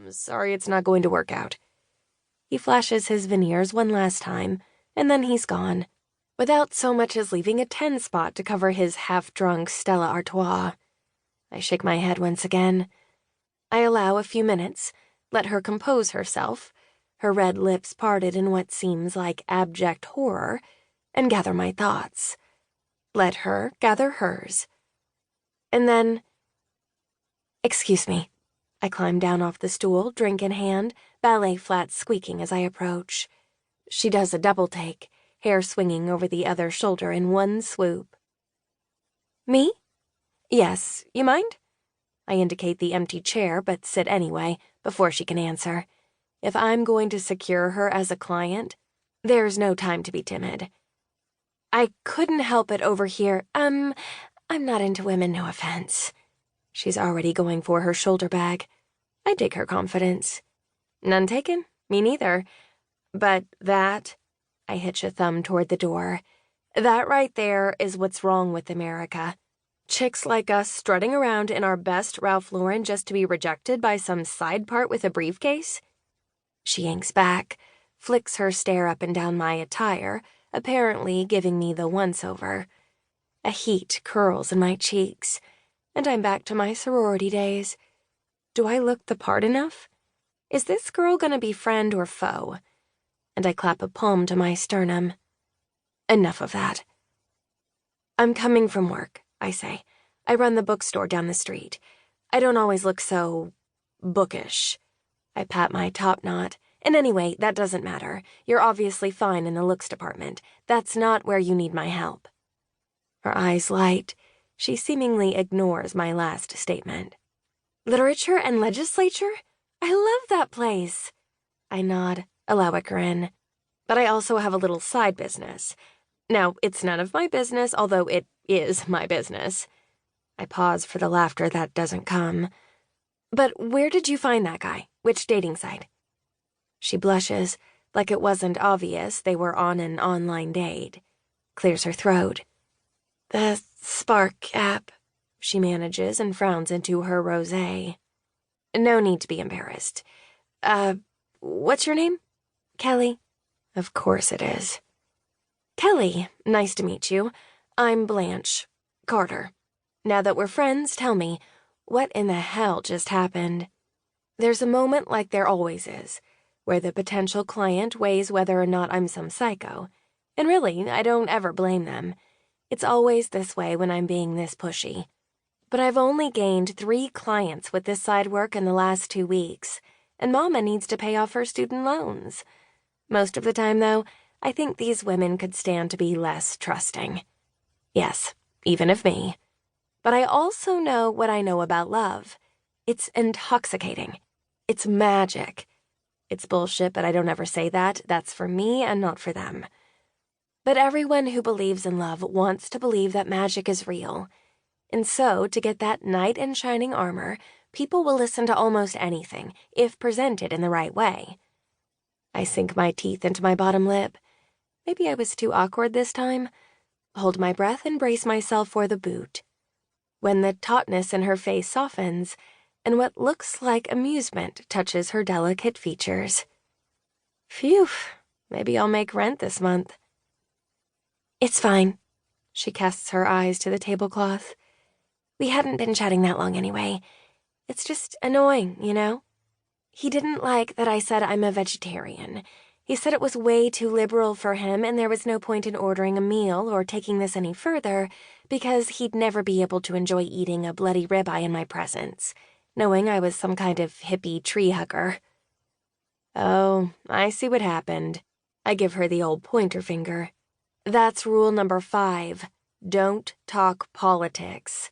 I'm sorry it's not going to work out." He flashes his veneers one last time, and then he's gone, without so much as leaving a 10 spot to cover his half-drunk Stella Artois. I shake my head once again. I allow a few minutes, let her compose herself, her red lips parted in what seems like abject horror, and gather my thoughts. Let her gather hers. And then... "Excuse me." I climb down off the stool, drink in hand, ballet flats squeaking as I approach. She does a double take, hair swinging over the other shoulder in one swoop. "Me? Yes, you mind?" I indicate the empty chair, but sit anyway, before she can answer. If I'm going to secure her as a client, there's no time to be timid. "I couldn't help it over here. I'm not into women, no offense." She's already going for her shoulder bag. I dig her confidence. "None taken? Me neither. But that..." I hitch a thumb toward the door. "That right there is what's wrong with America. Chicks like us strutting around in our best Ralph Lauren just to be rejected by some side part with a briefcase?" She yanks back, flicks her stare up and down my attire, apparently giving me the once-over. A heat curls in my cheeks, and I'm back to my sorority days. Do I look the part enough? Is this girl gonna be friend or foe? And I clap a palm to my sternum. Enough of that. "I'm coming from work," I say. "I run the bookstore down the street. I don't always look so... bookish." I pat my top knot. "And anyway, that doesn't matter. You're obviously fine in the looks department. That's not where you need my help." Her eyes light. She seemingly ignores my last statement. "Literature and legislature? I love that place." I nod, allow a grin. "But I also have a little side business. Now, it's none of my business, although it is my business." I pause for the laughter that doesn't come. "But where did you find that guy? Which dating site?" She blushes, like it wasn't obvious they were on an online date. Clears her throat. "The Spark app," she manages and frowns into her rosé. "No need to be embarrassed. What's your name?" "Kelly." "Of course it is." "Kelly, nice to meet you. I'm Blanche Carter. Now that we're friends, tell me, what in the hell just happened?" There's a moment like there always is, where the potential client weighs whether or not I'm some psycho. And really, I don't ever blame them. It's always this way when I'm being this pushy. But I've only gained 3 clients with this side work in the last 2 weeks, and Mama needs to pay off her student loans. Most of the time, though, I think these women could stand to be less trusting. Yes, even of me. But I also know what I know about love. It's intoxicating. It's magic. It's bullshit, but I don't ever say that. That's for me and not for them. But everyone who believes in love wants to believe that magic is real. And so, to get that knight in shining armor, people will listen to almost anything, if presented in the right way. I sink my teeth into my bottom lip. Maybe I was too awkward this time. Hold my breath and brace myself for the boot. When the tautness in her face softens, and what looks like amusement touches her delicate features. Phew, maybe I'll make rent this month. "It's fine." She casts her eyes to the tablecloth. "We hadn't been chatting that long anyway. It's just annoying, you know? He didn't like that I said I'm a vegetarian. He said it was way too liberal for him and there was no point in ordering a meal or taking this any further because he'd never be able to enjoy eating a bloody ribeye in my presence, knowing I was some kind of hippie tree hugger." "Oh, I see what happened." I give her the old pointer finger. "That's rule number 5. Don't talk politics."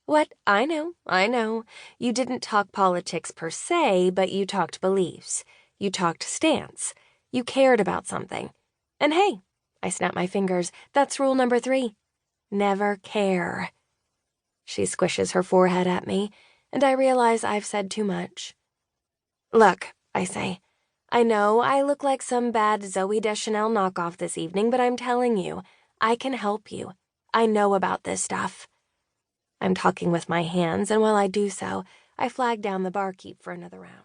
"What? I know. You didn't talk politics per se, but you talked beliefs. You talked stance. You cared about something. And hey," I snap my fingers, "that's rule number 3. Never care." She squishes her forehead at me, and I realize I've said too much. "Look," I say, "I know I look like some bad Zooey Deschanel knockoff this evening, but I'm telling you, I can help you. I know about this stuff." I'm talking with my hands, and while I do so, I flag down the barkeep for another round.